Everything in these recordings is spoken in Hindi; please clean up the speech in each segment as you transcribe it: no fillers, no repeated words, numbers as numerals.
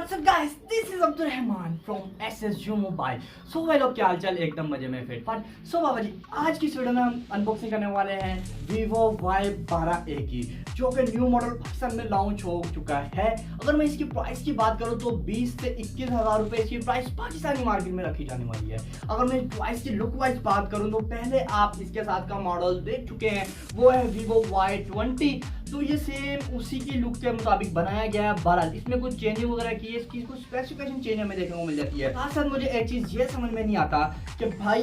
What's up guys, this is Abdul Rahman from SSU Mobile। सो भाई लोग क्या हालचाल, एकदम मजे में फिट फाट। सो बाबा जी, आज की इस वीडियो में हम अनबॉक्सिंग करने वाले हैं Vivo Y12A की, जो कि न्यू मॉडल पाकिस्तान में लॉन्च हो चुका है। अगर मैं इसकी प्राइस की बात करूं तो 20 से 21 हज़ार रुपये इसकी प्राइस पाकिस्तानी मार्केट में रखी जाने वाली है। अगर मैं प्राइस की लुक वाइज बात करूं तो पहले आप इसके साथ का मॉडल देख चुके हैं, वो है Vivo Y20। तो ये सेम उसी की लुक के मुताबिक बनाया गया है। बहरहाल इसमें कुछ चेंजेस वगैरह की है, इसकी कुछ स्पेसिफिकेशन चेंज हमें देखने को मिल जाती है। साथ साथ मुझे एक चीज़ ये समझ में नहीं आता कि भाई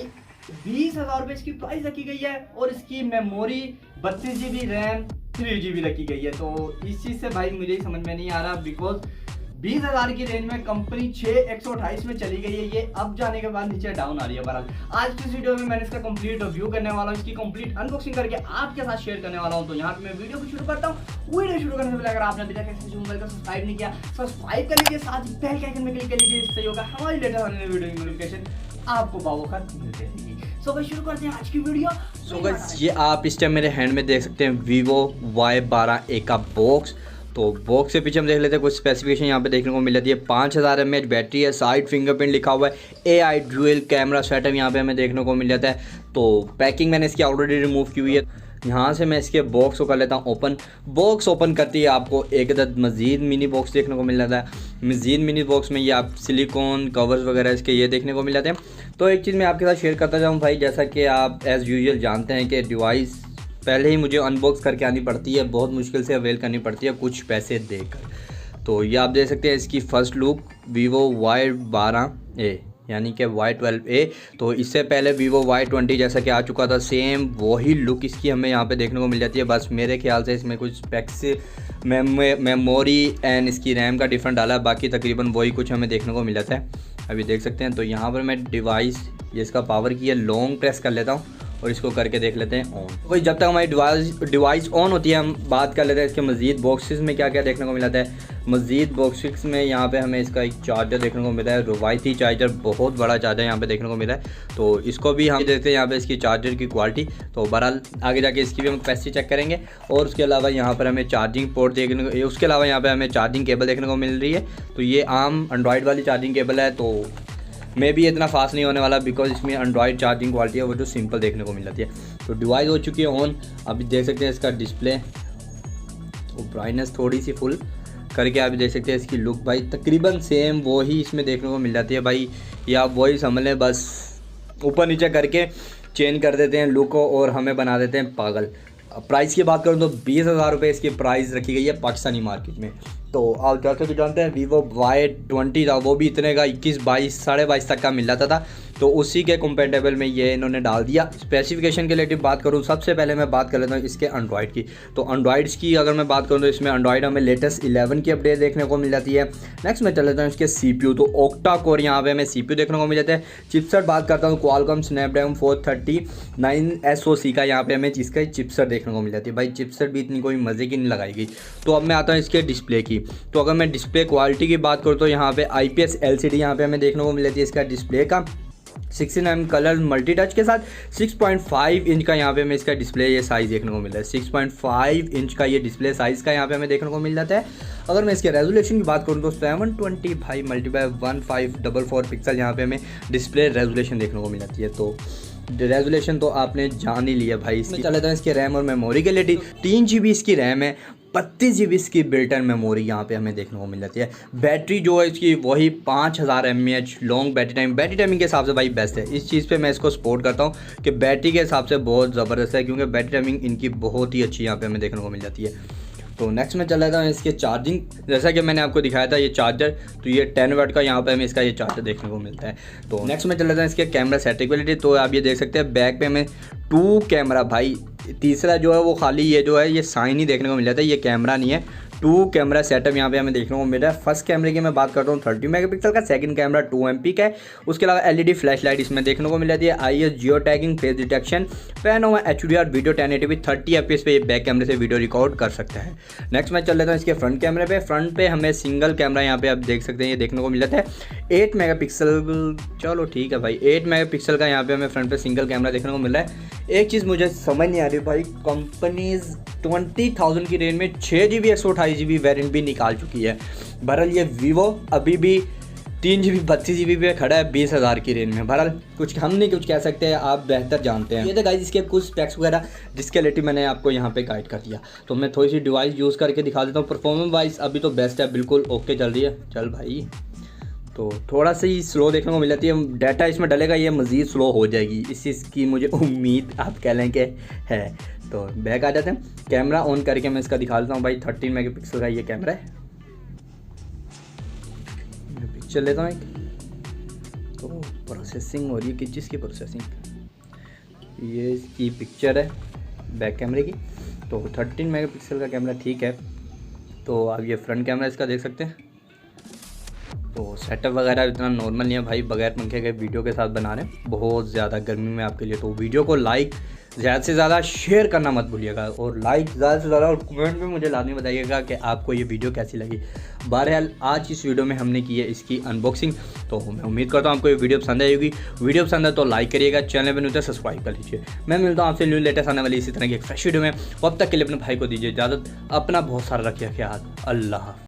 20 हज़ार रुपये इसकी प्राइस रखी गई है और इसकी मेमोरी 32 GB रैम 3 GB रखी गई है। तो इस चीज़ से भाई मुझे समझ में नहीं आ रहा, बिकॉज 20 हज़ार की रेंज में कंपनी 6128 में चली गई है, ये अब जाने के बाद नीचे डाउन आ रही है। बहरहाल आज की वीडियो में मैंने इसका कंप्लीट रिव्यू करने वाला हूँ, इसकी कंप्लीट अनबॉक्सिंग करके आपके साथ शेयर करने वाला हूँ। तो यहाँ पे मैं वीडियो को शुरू करता हूँ। वीडियो शुरू करने से पहले अगर आपने अभी तक SSU मोबाइल को सब्सक्राइब नहीं किया, सब्सक्राइब कर लीजिए, साथ ही बेल के आइकन में क्लिक कर लीजिए, इससे होगा हमारी लेटेस्ट आने वाली वीडियो की नोटिफिकेशन आपको बावखत मिलते रहेगी। सो गाइस शुरू करते हैं आज की वीडियो। सो गाइस ये आप इस टाइम मेरे हैंड में देख सकते हैं Vivo Y12A का बॉक्स। तो बॉक्स से पीछे हम देख लेते हैं कुछ स्पेसिफिकेशन यहाँ पे देखने को मिल जाती है। 5000 mAh बैटरी है, साइड फिंगरप्रिंट लिखा हुआ है, AI ड्यूल कैमरा सेटअप यहाँ पे हमें देखने को मिल जाता है। तो पैकिंग मैंने इसकी ऑलरेडी रिमूव की हुई है। यहाँ से मैं इसके बॉक्स को कर लेता हूँ ओपन। बॉक्स ओपन करती है आपको एक अदद मज़ीद मिनी बॉक्स देखने को मिल जाता है। मज़ीद मिनी बॉक्स में ये आप सिलिकॉन कवर्स वगैरह इसके ये देखने को मिल जाते हैं। तो एक चीज़ मैं आपके साथ शेयर करता जाऊँ भाई, जैसा कि आप एज़ यूजुअल जानते हैं कि डिवाइस पहले ही मुझे अनबॉक्स करके आनी पड़ती है, बहुत मुश्किल से अवेल करनी पड़ती है कुछ पैसे देकर। तो ये आप देख सकते हैं इसकी फ़र्स्ट लुक Vivo Y12A यानी कि Y12A। तो इससे पहले Vivo Y20 जैसा कि आ चुका था, सेम वही लुक इसकी हमें यहाँ पे देखने को मिल जाती है। बस मेरे ख्याल से इसमें कुछ स्पेक्स मेमोरी एंड इसकी रैम का डिफरेंट डाला है, बाकी तकरीबन वही कुछ हमें देखने को मिल जाता है। अभी देख सकते हैं। तो यहाँ पर मैं डिवाइस ये इसका पावर की है, लॉन्ग प्रेस कर लेता हूँ और इसको करके देख लेते हैं ऑन। तो जब तक हमारी डिवाइस ऑन होती है हम बात कर लेते हैं इसके मज़ीद बॉक्सेस में क्या क्या देखने को मिलता है। मज़ीद बॉक्सेस में यहाँ पे हमें इसका एक चार्जर देखने को मिला है, रवायती चार्जर, बहुत बड़ा चार्जर यहाँ पे देखने को मिला है। तो इसको भी हम देखते हैं यहाँ पे इसकी चार्जर की क्वालिटी। तो बहरहाल आगे जाके इसकी भी हम कैपेसिटी चेक करेंगे। और उसके अलावा यहाँ पर हमें चार्जिंग पोर्ट देखने को, उसके अलावा यहाँ पर हमें चार्जिंग केबल देखने को मिल रही है। तो ये आम एंड्रॉयड वाली चार्जिंग केबल है, तो मे भी इतना फास्ट नहीं होने वाला, बिकॉज इसमें एंड्रॉयड चार्जिंग क्वालिटी है वो जो सिंपल देखने को मिल जाती है। तो डिवाइस हो चुकी है ऑन। अभी देख सकते हैं इसका डिस्प्ले, तो ब्राइटनेस थोड़ी सी फुल करके आप देख सकते हैं इसकी लुक भाई तकरीबन सेम वही इसमें देखने को मिल जाती है भाई। या आप वही समझ लें, बस ऊपर नीचे करके चेंज कर देते हैं लुक को और हमें बना देते हैं पागल। प्राइस की बात करूँ तो 20 हज़ार रुपये इसकी प्राइस रखी गई है पाकिस्तानी मार्केट में। तो आप जैसे तो जानते हैं Vivo Y20 था, वो भी इतने का 21, 22, 22.5 तक का मिल जाता था। तो उसी के कंपेटेबल में ये इन्होंने डाल दिया। स्पेसिफिकेशन के रिलेटिव बात करूँ, सबसे पहले मैं बात कर लेता हूँ इसके एंड्रॉयड की। तो एंड्रॉयड्स की अगर मैं बात करूँ तो इसमें एंड्रॉयड हमें लेटेस्ट 11 की अपडेट देखने को मिल जाती है। नेक्स्ट मैं चल लेता हूँ इसके CPU। तो ऑक्टा कोर यहाँ पे हमें CPU देखने को मिल जाता है। चिपसेट बात करता हूँ क्वालकॉम स्नैपड्रैगन 439 SoC का यहाँ पे हमें इसका चिपसेट देखने को मिल जाती है। भाई चिपसेट भी इतनी कोई मज़े की नहीं लगाई गई। तो अब मैं आता हूँ इसके डिस्प्ले की। तो अगर मैं डिस्प्ले क्वालिटी की बात करूँ तो यहाँ पे IPS LCD यहाँ पे हमें देखने को मिल जाती है इसका डिस्प्ले का 16mm कलर मल्टी टच के साथ। 6.5 इंच का यहाँ पे हमें इसका डिस्प्ले ये साइज़ देखने को मिल रहा है। 6.5 इंच का ये डिस्प्ले साइज़ का यहाँ पे हमें देखने को मिल जाता है। अगर मैं इसके रेजोल्यूशन की बात करूँ तो 720 भाई मल्टीप्लाई 1544 पिक्सल यहाँ पे हमें डिस्प्ले रेजोल्यूशन देखने को मिल जाती है। तो रेजोल्यूशन तो आपने जान ही लिया भाई। इसमें चल लेता है इसके रैम और मेमोरी के लिए। 3 GB इसकी रैम है, 32 GB इसकी बिल्ट इन मेमोरी यहाँ पे हमें देखने को मिल जाती है। बैटरी जो है इसकी वही 5000 mAh लॉन्ग बैटरी टाइमिंग के हिसाब से भाई बेस्ट है। इस चीज़ पे मैं इसको सपोर्ट करता हूँ कि बैटरी के हिसाब से बहुत ज़बरदस्त है, क्योंकि बैटरी टाइमिंग इनकी बहुत ही अच्छी यहाँ पे हमें देखने को मिल जाती है। तो नेक्स्ट में चल रहा था इसके चार्जिंग, जैसा कि मैंने आपको दिखाया था ये चार्जर, तो ये 10 वाट का यहाँ पे हमें इसका ये चार्जर देखने को मिलता है। तो नेक्स्ट में चल रहा था इसके कैमरा सेटिंग। तो आप ये देख सकते हैं बैक पे हमें 2 कैमरा, भाई तीसरा जो है वो खाली ये जो है ये साइन ही देखने को मिल जाता है, ये कैमरा नहीं है। 2 कैमरा सेटअप यहाँ पे हमें देखने को मिल रहा है। फर्स्ट कैमरे की मैं बात करता हूँ 30 मेगापिक्सल का, सेकंड कैमरा 2 MP का है। उसके अलावा LED फ्लैश लाइट इसमें देखने को मिल जाती है। IS geo tagging, face detection, pan हुआ HDR वीडियो 1080p 30 FPS पे ये बैक कैमरे से वीडियो रिकॉर्ड कर सकता है। नेक्स्ट मैं चल लेता हूँ इसके फ्रंट कैमरे पे। फ्रंट पे हमें सिंगल कैमरा यहाँ पे आप देख सकते हैं ये देखने को मिल जाता है। 8 मेगापिक्सल, चलो ठीक है भाई, 8 मेगापिक्सल का यहाँ पे हमें फ्रंट पे सिंगल कैमरा देखने को मिल रहा है। एक चीज़ मुझे समझ नहीं आ रही भाई, कंपनीज 20,000 की रेंज में 6GB 128GB वेरिएंट भी निकाल चुकी है। बहरहाल ये वीवो अभी भी 3GB 32GB पे खड़ा है 20,000 की रेंज में। बहरहाल कुछ हम नहीं कुछ कह सकते हैं, आप बेहतर जानते हैं। ये तो गाइस इसके कुछ स्पेक्स वगैरह जिसके रिलेटेड मैंने आपको यहाँ पे गाइड कर दिया। तो मैं थोड़ी सी डिवाइस यूज़ करके दिखा देता हूँ। परफॉर्मेंस वाइज अभी तो बेस्ट है, बिल्कुल ओके चल रही है। चल भाई, तो थोड़ा सा ही स्लो देखने को मिल जाती है, डाटा इसमें डलेगा ये मज़ीद स्लो हो जाएगी, इस चीज़ की मुझे उम्मीद आप कह लें कि है। तो बैक आ जाते हैं, कैमरा ऑन करके मैं इसका दिखा देता हूँ भाई। 13 मेगापिक्सल का ये कैमरा है। मैं पिक्चर लेता हूँ एक, तो प्रोसेसिंग हो रही है, किस चीज़ की प्रोसेसिंग, ये इसकी पिक्चर है बैक कैमरे की। तो 13 मेगापिक्सल का कैमरा ठीक है। तो आप ये फ्रंट कैमरा इसका देख सकते हैं। तो सेटअप वगैरह इतना नॉर्मल नहीं है भाई, बगैर पंखे के वीडियो के साथ बना रहे हैं, बहुत ज़्यादा गर्मी में आपके लिए। तो वीडियो को लाइक ज़्यादा से ज़्यादा शेयर करना मत भूलिएगा, और लाइक ज़्यादा से ज़्यादा, और कमेंट में मुझे लाजमी बताइएगा कि आपको ये वीडियो कैसी लगी। बहरहाल आज इस वीडियो में हमने की है इसकी अनबॉक्सिंग। तो मैं उम्मीद करता हूँ आपको ये वीडियो पसंद आएगी। वीडियो पसंद है तो लाइक करिएगा, चैनल पर नहीं तो सब्सक्राइब कर लीजिए। मैं मिलता हूँ आपसे न्यू लेटेस्ट आने वाली इसी तरह की एक फ्रेश वीडियो में। अब तक के लिए अपने भाई को दीजिए इजाज़त, अपना बहुत सारा रखिए ख्याल। अल्लाह।